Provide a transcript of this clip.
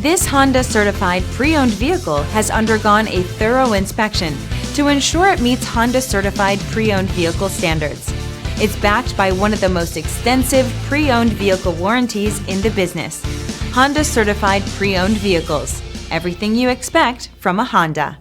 This Honda certified pre-owned vehicle has undergone a thorough inspection to ensure it meets Honda certified pre-owned vehicle standards. It's backed by one of the most extensive pre-owned vehicle warranties in the business. Honda certified pre-owned vehicles. Everything you expect from a Honda.